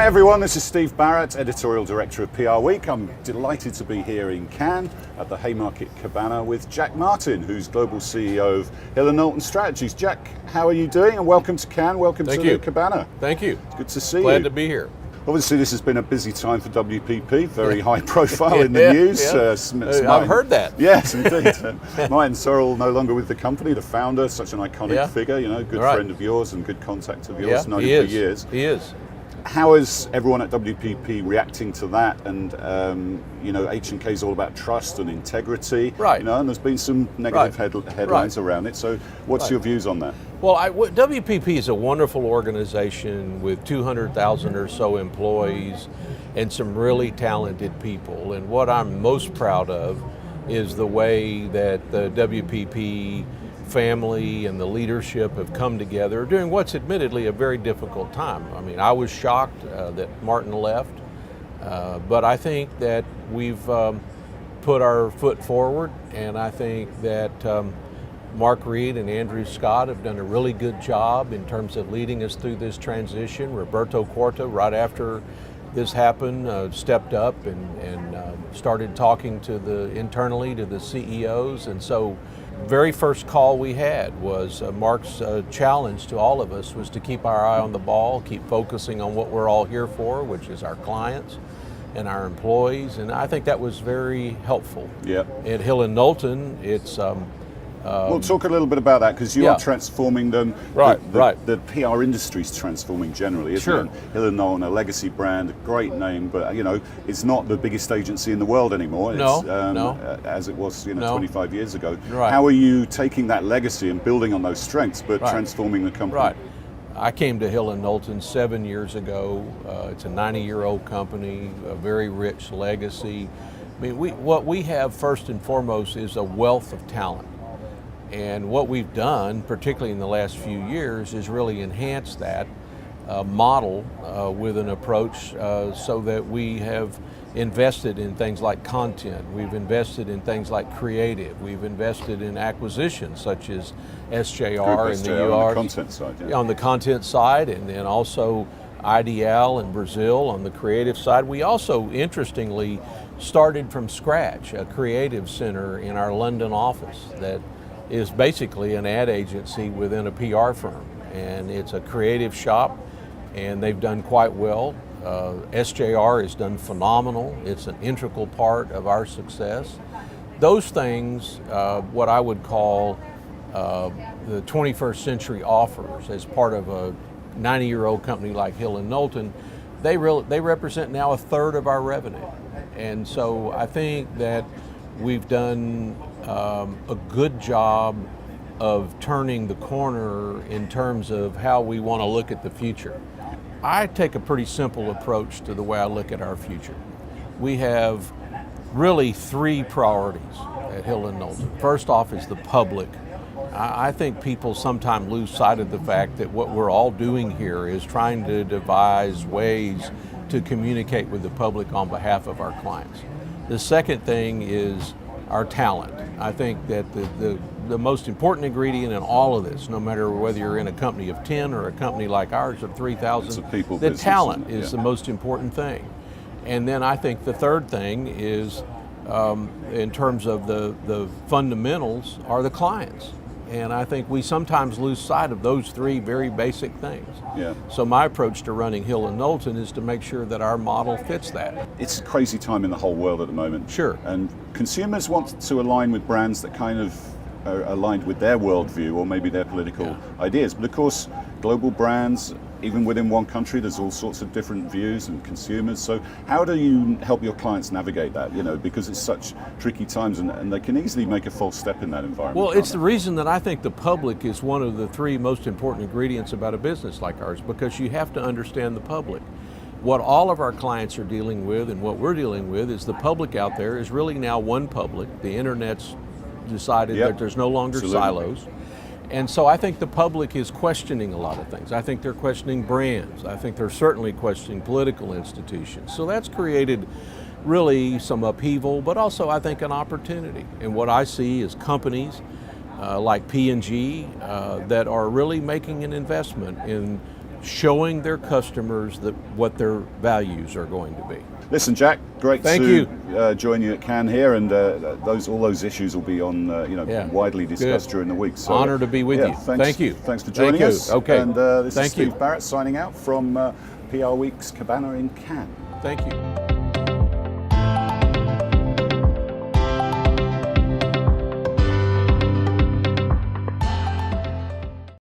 Hi everyone, this is Steve Barrett, Editorial Director of PRWeek. I'm delighted to be here in Cannes at the Haymarket Cabana with Jack Martin, who's Global CEO of Hill Knowlton Strategies. Jack, how are you doing? And welcome to Cannes, welcome to the Cabana. Thank you. It's good to see you. Glad to be here. Obviously this has been a busy time for WPP, very high profile in the news. I've heard that. Yes, indeed. Martin Sorrell no longer with the company, the founder, such an iconic figure, you know, good friend of yours and good contact of yours, known him for years. He is. How is everyone at WPP reacting to that? And you know, H&K is all about trust and integrity. Right. You know, and there's been some negative headlines around it. So, what's your views on that? Well, WPP is a wonderful organization with 200,000 or so employees and some really talented people. And what I'm most proud of is the way that the WPP family and the leadership have come together during what's admittedly a very difficult time. I mean, I was shocked that Martin left, but I think that we've put our foot forward, and I think that Mark Reed and Andrew Scott have done a really good job in terms of leading us through this transition. Roberto Quarta, right after this happened, stepped up and started talking to internally to the CEOs, and so very first call we had was Mark's challenge to all of us was to keep our eye on the ball, keep focusing on what we're all here for, which is our clients and our employees, and I think that was very helpful. Yeah. At Hill Knowlton, it's we'll talk a little bit about that because you're transforming them. The PR industry is transforming generally, isn't it? Hill Knowlton, a legacy brand, a great name, but you know, it's not the biggest agency in the world anymore. As it was, 25 years ago. Right. How are you taking that legacy and building on those strengths, but transforming the company? Right. I came to Hill Knowlton 7 years ago. It's a 90-year-old company, a very rich legacy. I mean, what we have first and foremost is a wealth of talent. And what we've done, particularly in the last few years, is really enhance that model with an approach so that we have invested in things like content, we've invested in things like creative, we've invested in acquisitions such as SJR and the UR on the content side, on the content side, and then also IDL in Brazil on the creative side. We also, interestingly, started from scratch a creative center in our London office that is basically an ad agency within a PR firm, and it's a creative shop, and they've done quite well. SJR has done phenomenal. It's an integral part of our success. Those things, what I would call the 21st century offers as part of a 90-year-old company like Hill Knowlton, they represent now a third of our revenue. And so I think that we've done a good job of turning the corner in terms of how we want to look at the future. I take a pretty simple approach to the way I look at our future. We have really three priorities at Hill Knowlton. First off is the public. I think people sometimes lose sight of the fact that what we're all doing here is trying to devise ways to communicate with the public on behalf of our clients. The second thing is our talent. I think that the most important ingredient in all of this, no matter whether you're in a company of 10 or a company like ours of 3,000, the talent is the most important thing. And then I think the third thing is, in terms of the fundamentals, are the clients. And I think we sometimes lose sight of those three very basic things. Yeah. So my approach to running Hill Knowlton is to make sure that our model fits that. It's a crazy time in the whole world at the moment. Sure. And consumers want to align with brands that kind of are aligned with their worldview or maybe their political ideas. But of course, global brands, even within one country, there's all sorts of different views and consumers. So how do you help your clients navigate that? You know, because it's such tricky times and they can easily make a false step in that environment. Well, it's the reason that I think the public is one of the three most important ingredients about a business like ours, because you have to understand the public. What all of our clients are dealing with and what we're dealing with is the public out there is really now one public. The internet's decided that there's no longer silos. And so I think the public is questioning a lot of things. I think they're questioning brands. I think they're certainly questioning political institutions. So that's created really some upheaval, but also I think an opportunity. And what I see is companies like P&G that are really making an investment in showing their customers what their values are going to be. Listen, Jack, great Thank to you. Join you at Cannes here, and all those issues will be on widely discussed Good. during the week. So, Honor to be with you. Thanks, Thank you. Thanks for joining Thank you. us. Okay. And this Thank is Steve you. Barrett signing out from PRWeek's Cabana in Cannes. Thank you.